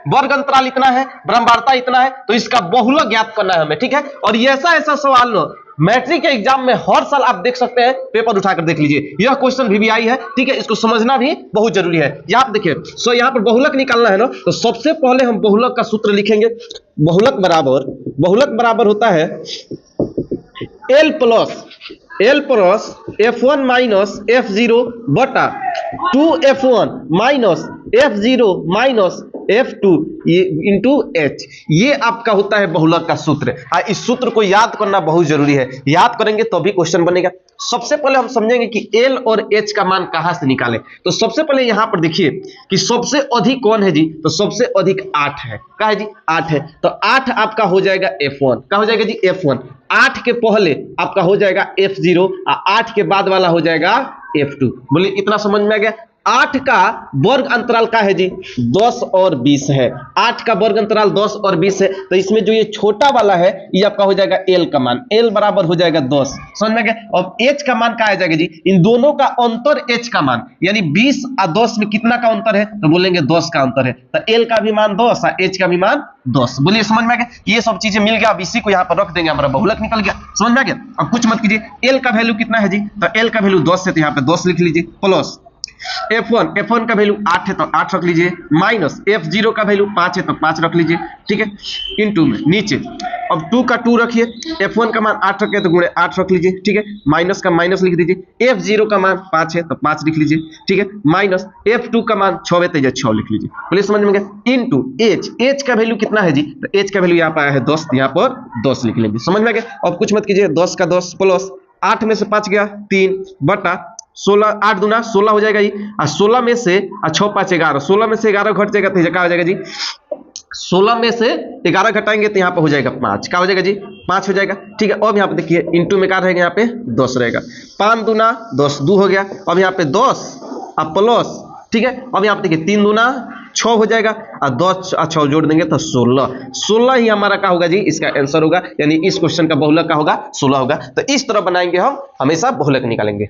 वर्ग अंतराल इतना है, ब्रह्मांडता इतना है, तो इसका बहुलक ज्ञात करना है हमें, ठीक है। और ये ऐसा ऐसा सवाल लो मैट्रिक के एग्जाम में हर साल आप देख सकते हैं, पेपर उठाकर देख लीजिए, यह क्वेश्चन भी आई है, ठीक है। इसको समझना भी बहुत जरूरी है। यहाँ देखिए, सो यहाँ पर बहुलक निकालना है ना, तो सबसे पहले हम बहुलक का सूत्र लिखेंगे। बहुलक बराबर होता है L plus F1 minus F0 बटा 2F1 minus F0 minus F2 into H। ये आपका होता है बहुलक का सूत्र। इस सूत्र को याद करना बहुत जरूरी है, याद करेंगे तो भी क्वेश्चन बनेगा। सबसे पहले हम समझेंगे कि L और H का मान कहां से निकालें। तो सबसे पहले यहां पर देखिए कि सबसे अधिक कौन है जी, तो सबसे अधिक 8 है। क्या है जी, 8 है। तो 8 आपका हो जाएगा F1। क्या हो जाएगा जी, F1। 8 के पहले आपका हो जाएगा F0 और 8 के बाद वाला हो जाएगा F2। बोलिए इतना समझ में आ गया। 8 का वर्ग अंतराल का है जी 10 और 20 है। 8 का वर्ग अंतराल 10 और 20 है, तो इसमें जो ये छोटा वाला है ये आपका हो जाएगा L का मान। L बराबर हो जाएगा 10। समझ में गया। और H का मान क्या आ जाएगा जी, इन दोनों का अंतर H का मान, यानी 20 और 10 में कितना का अंतर है, तो बोलेंगे 10 का अंतर है। तो L का भी मान 10 और H का भी मान 10। बोलिए समझ में आ गया। ये सब चीजें मिल गया, अब इसी को यहाँ पर रख देंगे, हमारा बहुलक निकल गया। समझ में आ गया। अब कुछ मत कीजिए। L का वैल्यू कितना है जी, तो L का वैल्यू 10 है, तो यहाँ पे 10 लिख लीजिए, प्लस F1 का वैल्यू 8 है तो 8 रख लीजिए, माइनस F0 का वैल्यू 5 है तो 5 रख लीजिए, ठीक है, इनटू में नीचे। अब 2 का 2 रखिए, F1 का मान 8 रखिए तो गुणे 8 रख लीजिए, ठीक है, माइनस का माइनस लिख दीजिए। F0 का मान 5 है तो 5 लिख लीजिए, ठीक है, माइनस F2 का मान 6 है तो 6 लिख लीजिए। बोलिए समझ में गया। इनटू H का वैल्यू कितना है जी, तो H का वैल्यू यहाँ पर आया है 10, यहाँ पर 10 लिख लेंगे। समझ में गया। अब कुछ मत कीजिए, 10 का 10 प्लस 8 में से 5 गया 3 बटा 16, 8 दूना 16 हो जाएगा जी। और 16 में से 6 5 11, 16 में से 11 घट जाएगा तो क्या हो जाएगा जी, 16 में से 11 घटाएंगे तो यहाँ पे हो जाएगा 5। क्या हो जाएगा जी, 5 हो जाएगा, ठीक है। अब यहाँ पे देखिए इंटू में क्या रहेगा, यहाँ पे 10 रहेगा। 5 दूना 10, 2 हो गया। अब यहाँ पे 10 और प्लस, ठीक है। अब यहाँ पे देखिए 3 दूना 6 हो जाएगा और 10 और 6 जोड़ देंगे तो 16 ही हमारा क्या होगा जी, इसका आंसर होगा। यानी इस क्वेश्चन का बहुलक का होगा 16 होगा। तो इस तरह बनाएंगे हम, हमेशा बहुलक निकालेंगे।